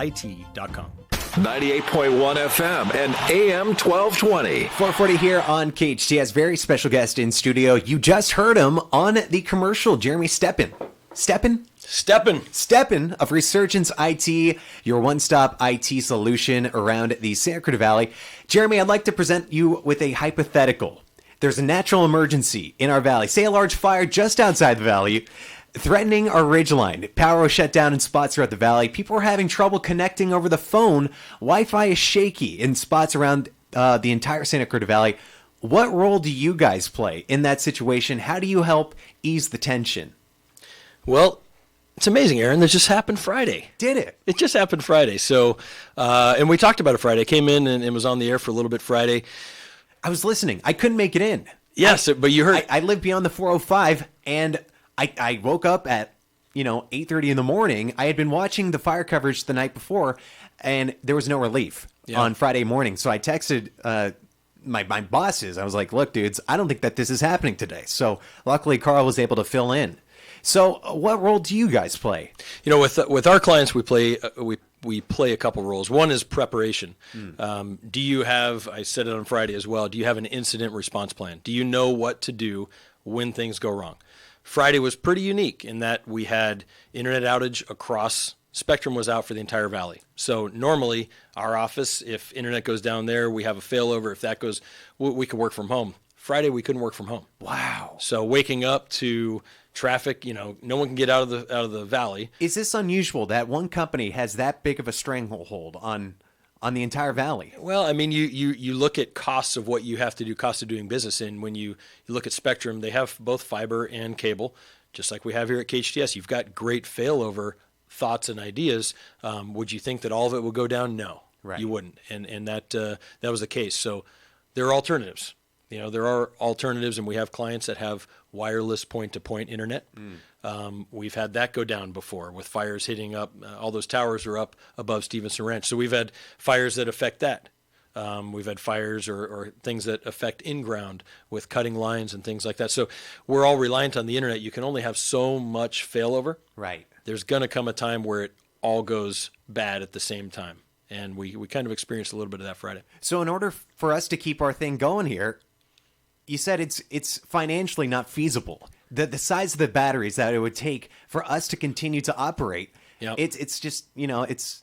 resurgenceIT.com. 98.1 FM and AM 1220. 440 here on KHTS. Very special guest in studio. You just heard him on the commercial, Jeremy Stepan. Stepan of Resurgence IT, your one-stop IT solution around the Santa Cruz Valley. Jeremy, I'd like to present you with a hypothetical. There's a natural emergency in our valley, say a large fire just outside the valley, threatening our ridgeline. Power was shut down in spots throughout the valley. People are having trouble connecting over the phone. Wi-Fi is shaky in spots around the entire Santa Cruz Valley. What role do you guys play in that situation? How do you help ease the tension? Well, it's amazing, Aaron. This just happened Friday. Did it? It just happened Friday. So, and we talked about it Friday. I came in and was on the air for a little bit Friday. I was listening. I couldn't make it in. Yes, but you heard. I live beyond the 405, and I woke up at 8:30 in the morning. I had been watching the fire coverage the night before, and there was no relief on Friday morning. So I texted my bosses. I was like, "Look, dudes, I don't think that this is happening today." So luckily, Carl was able to fill in. So what role do you guys play? With our clients, we play a couple roles. One is preparation. Do you have, I said it on Friday as well, do you have an incident response plan? Do you know what to do when things go wrong? Friday was pretty unique in that we had internet outage across. Spectrum was out for the entire valley. So normally our office, if internet goes down there, we have a failover. If that goes, we can work from home. Friday, we couldn't work from home. Wow. So waking up to traffic, no one can get out of the valley. Is this unusual that one company has that big of a stranglehold on the entire valley? Well, I mean, you look at costs of what you have to do, cost of doing business, and when you look at Spectrum, they have both fiber and cable, just like we have here at KHTS. You've got great failover thoughts and ideas. Would you think that all of it would go down? No, right. You wouldn't, and that was the case. So there are alternatives. There are alternatives, and we have clients that have wireless point-to-point internet. We've had that go down before with fires hitting up. All those towers are up above Stevenson Ranch. So we've had fires that affect that. We've had fires or things that affect in-ground with cutting lines and things like that. So we're all reliant on the internet. You can only have so much failover. Right. There's going to come a time where it all goes bad at the same time. And we kind of experienced a little bit of that Friday. So in order for us to keep our thing going here, you said it's financially not feasible. The size of the batteries that it would take for us to continue to operate, it's just, it's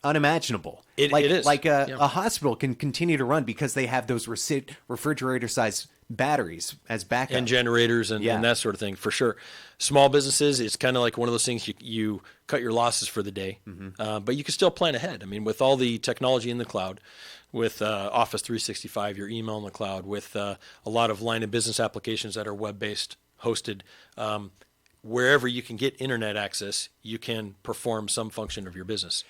unimaginable. It is. Like a hospital can continue to run because they have those refrigerator-sized batteries as backup. And generators and that sort of thing, for sure. Small businesses, it's kind of like one of those things you cut your losses for the day, but you can still plan ahead. I mean, with all the technology in the cloud, with Office 365, your email in the cloud, with a lot of line of business applications that are web-based, hosted, wherever you can get internet access, you can perform some function of your business.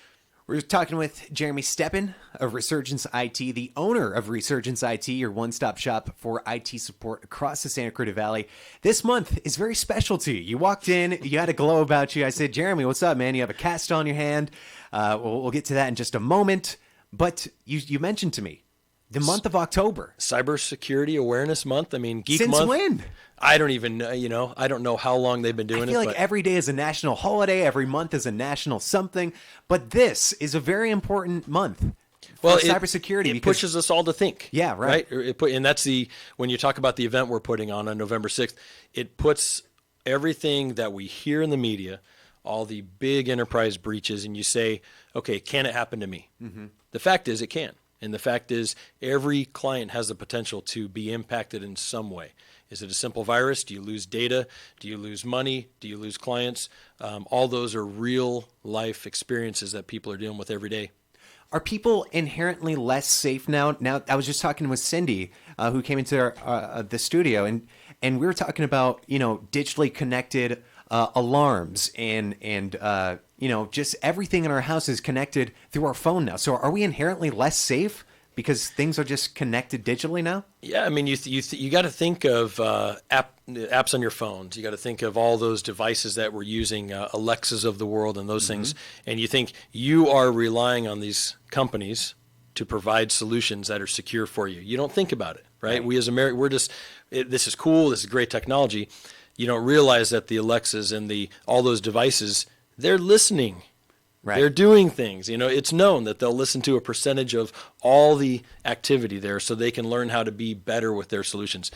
We're talking with Jeremy Stepan of Resurgence IT, the owner of Resurgence IT, your one-stop shop for IT support across the Santa Cruz Valley. This month is very special to you. You walked in, you had a glow about you. I said, Jeremy, what's up, man? You have a cast on your hand. We'll get to that in just a moment. But you mentioned to me the month of October. Cybersecurity Awareness Month. I mean, Geek Since Month. When? I don't even know. I don't know how long they've been doing it. I feel like every day is a national holiday. Every month is a national something. But this is a very important month for cybersecurity. It pushes us all to think. Yeah, right. And that's when you talk about the event we're putting on November 6th, it puts everything that we hear in the media, all the big enterprise breaches, and you say, okay, can it happen to me? The fact is it can. And the fact is every client has the potential to be impacted in some way. Is it a simple virus? Do you lose data? Do you lose money? Do you lose clients? All those are real life experiences that people are dealing with every day. Are people inherently less safe now? Now, I was just talking with Cindy, who came into the studio, and we were talking about, digitally connected alarms and just everything in our house is connected through our phone now. So are we inherently less safe because things are just connected digitally now? Yeah, I mean, you got to think of apps on your phones. You got to think of all those devices that we're using, Alexas of the world and those things. And you think you are relying on these companies to provide solutions that are secure for you. You don't think about it, right? We as Americans, this is cool. This is great technology. You don't realize that the Alexas and all those devices, they're listening Right. They're doing things. It's known that they'll listen to a percentage of all the activity there so they can learn how to be better with their solutions.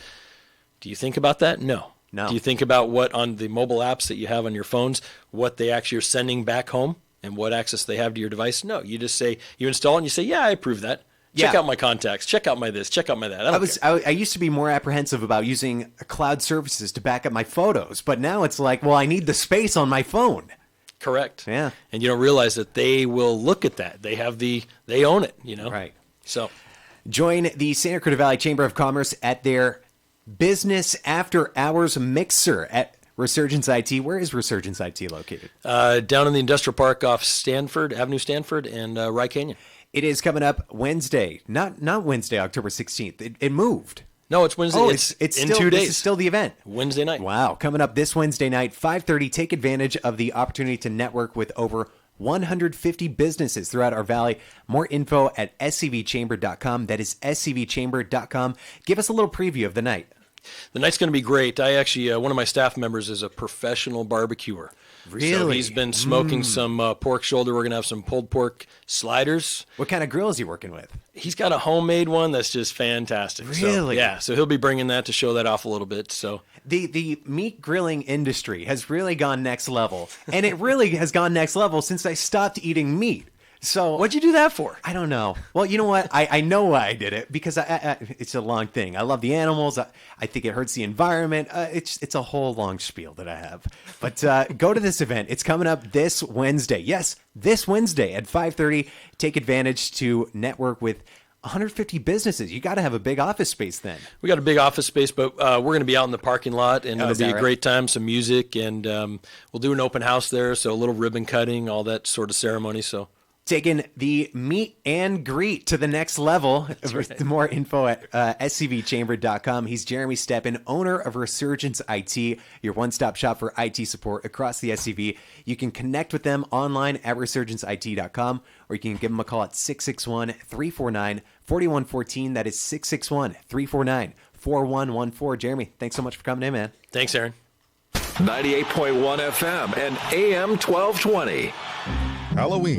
Do you think about that? No. No. Do you think about what on the mobile apps that you have on your phones, what they actually are sending back home and what access they have to your device? No. You just say, you install it and you say, yeah, I approve that. Check out my contacts. Check out my this. Check out my that. I used to be more apprehensive about using cloud services to back up my photos, but now it's like, well, I need the space on my phone. Correct. Yeah. And you don't realize that they will look at that. They own it, Right. So join the Santa Cruz Valley Chamber of Commerce at their Business After Hours Mixer at Resurgence IT. Where is Resurgence IT located? down in the industrial park off Avenue Stanford and Rye Canyon. It is coming up Wednesday. Not Wednesday, October 16th. It moved. No, it's Wednesday. Oh, it's in still, 2 days. This is still the event. Wednesday night. Wow. Coming up this Wednesday night, 5:30. Take advantage of the opportunity to network with over 150 businesses throughout our valley. More info at scvchamber.com. That is scvchamber.com. Give us a little preview of the night. The night's going to be great. I actually, one of my staff members is a professional barbecuer. Really? So he's been smoking some pork shoulder. We're going to have some pulled pork sliders. What kind of grill is he working with? He's got a homemade one that's just fantastic. Really? So he'll be bringing that to show that off a little bit. So The meat grilling industry has really gone next level. And it really has gone next level since I stopped eating meat. So what'd you do that for? I don't know. Well, you know what? I know why I did it because it's a long thing. I love the animals. I think it hurts the environment. It's a whole long spiel that I have. But go to this event. It's coming up this Wednesday. Yes, this Wednesday at 5:30. Take advantage to network with 150 businesses. You got to have a big office space then. We got a big office space, but we're going to be out in the parking lot, and it'll be a great time. Some music, and we'll do an open house there. So a little ribbon cutting, all that sort of ceremony. So. Taking the meet and greet to the next level. Right. More info at scvchamber.com. He's Jeremy Stepan, owner of Resurgence IT, your one-stop shop for IT support across the SCV. You can connect with them online at resurgenceit.com, or you can give them a call at 661-349-4114. That is 661-349-4114. Jeremy, thanks so much for coming in, man. Thanks, Aaron. 98.1 FM and AM 1220. Halloween